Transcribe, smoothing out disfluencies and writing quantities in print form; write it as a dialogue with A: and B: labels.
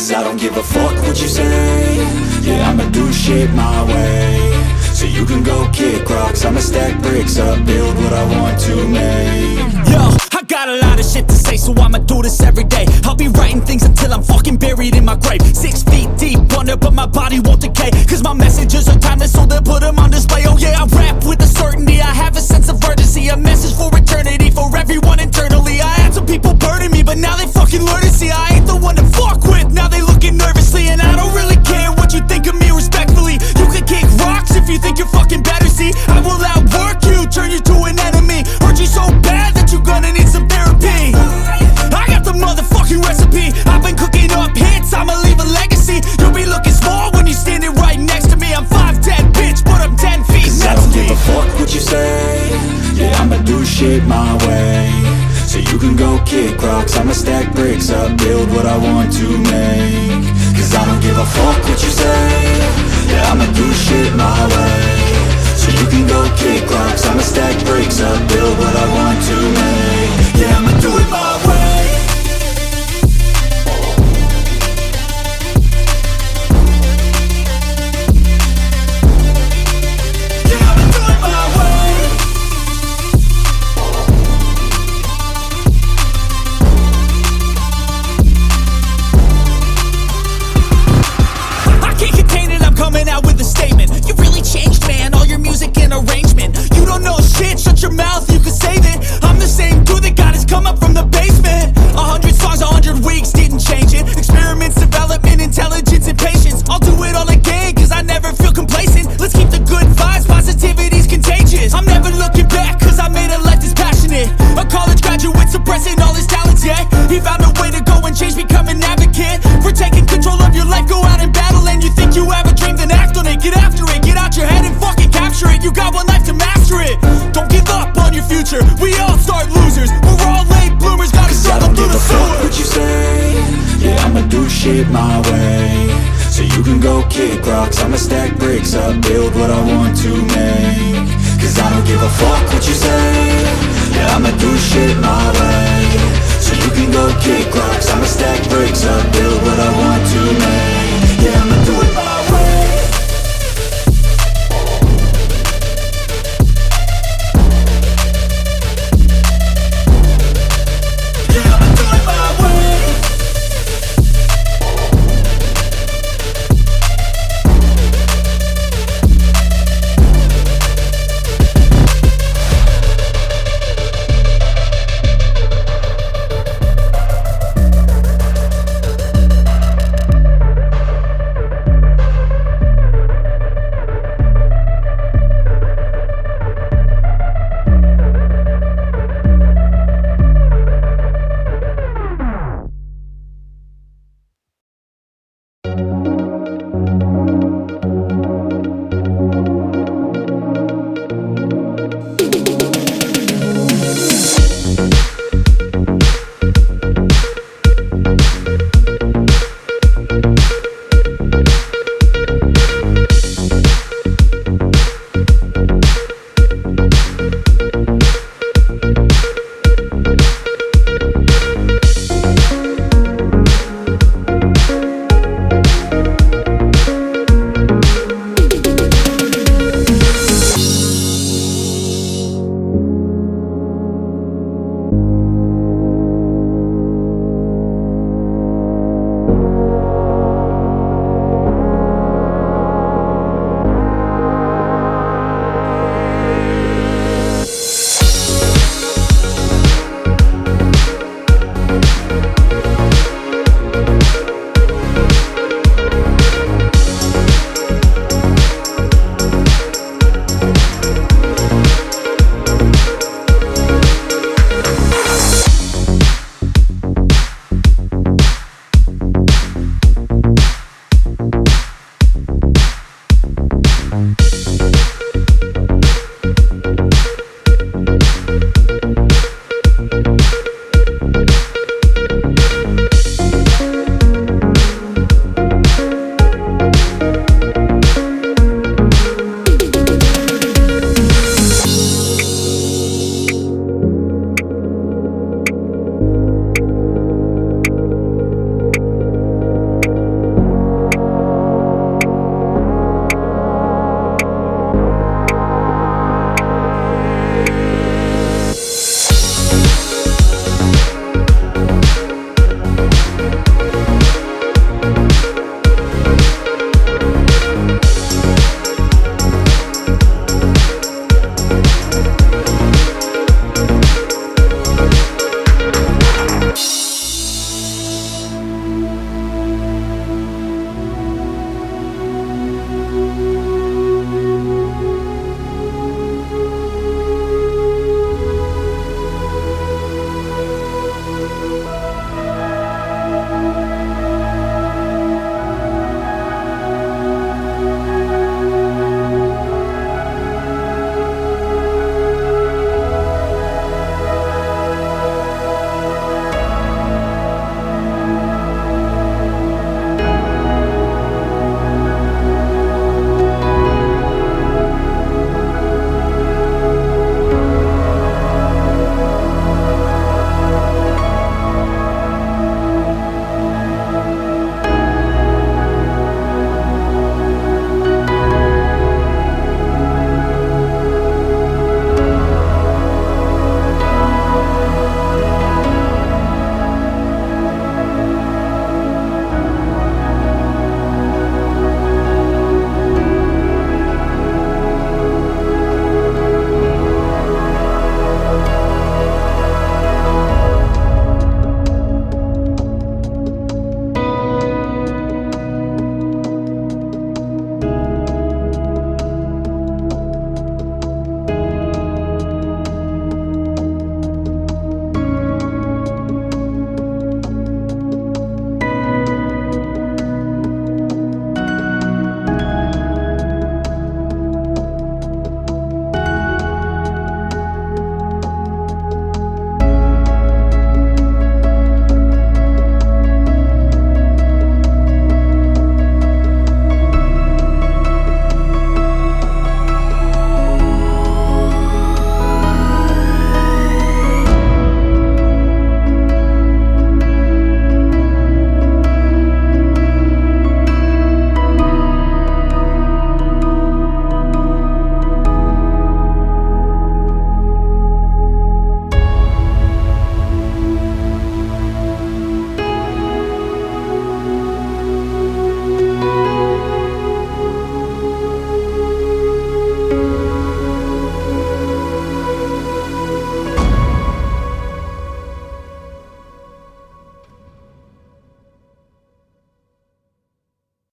A: Cause I don't give a fuck what you say. Yeah, I'ma do shit my way. So you can go kick rocks, I'ma stack bricks up, build what I want to make.
B: Yo, I got a lot of shit to say, so I'ma do this every day. I'll be writing things until I'm fucking buried in my grave. 6 feet deep under, but my body won't decay. Cause my messages are timeless, so they'll put them on display. Oh yeah, I rap with a certainty, I have a sense of urgency. A message for eternity, for everyone internally. I had some people burning me, but now they fucking learn to see I ain't the one to fuck with, now they looking nervously. And I don't really care what you think of me, respectfully. You can kick rocks if you think you're fucking better, see. I will outwork you, turn you to an enemy. Hurt you so bad that you're gonna need some therapy. I got the motherfucking recipe. I've been cooking up hits, I'ma leave a legacy. You'll be looking small when you're standing right next to me. I'm 5'10", bitch, but I'm 10 feet
A: Cause
B: next
A: I don't
B: to me.
A: give a fuck what you say. Yeah, I'ma do shit my way. So you can go kick rocks, I'ma stack bricks up, build what I want to make. Cause I don't give a fuck what you say. Yeah, I'ma do shit my way. So you can go kick rocks, I'ma stack bricks up, build what I want to make. Yeah, I'ma do it my way. Yeah, I'ma do it my way.
B: I can't contain it, I'm coming out with a statement. You really changed, man, all your music and arrangement. You don't know shit, shut your mouth, you can save it. I'm the same dude that got his come up from the basement. 100 songs, 100 weeks, didn't change it. Experiments, development, intelligence, and patience. I'll do it all again, cause I never feel complacent. Let's keep the good vibes, positivity's contagious. I'm never looking back, cause I made a life that's passionate. A college graduate suppressing all his talents, yeah. He found a way to go and change, become an advocate. For taking control of your life, go out and battle. And you think you have a dream, then act on it. Get after it, get out your head and fucking capture it. You got one life to master it. Don't give up on your future, we all start losers. We're all late bloomers, gotta
A: Cause I
B: struggle
A: don't
B: through
A: give
B: the
A: a fuck
B: sewer.
A: what you say. Yeah, I'ma do shit my way. So you can go kick rocks, I'ma stack bricks up, build what I want to make. Cause I don't give a fuck what you say. Yeah, I'ma do shit my way. So you can go kick rocks, I'ma stack bricks up, build what I want to make. Yeah, I'ma do it my way. Yeah, I'ma do it my way. We'll be right back.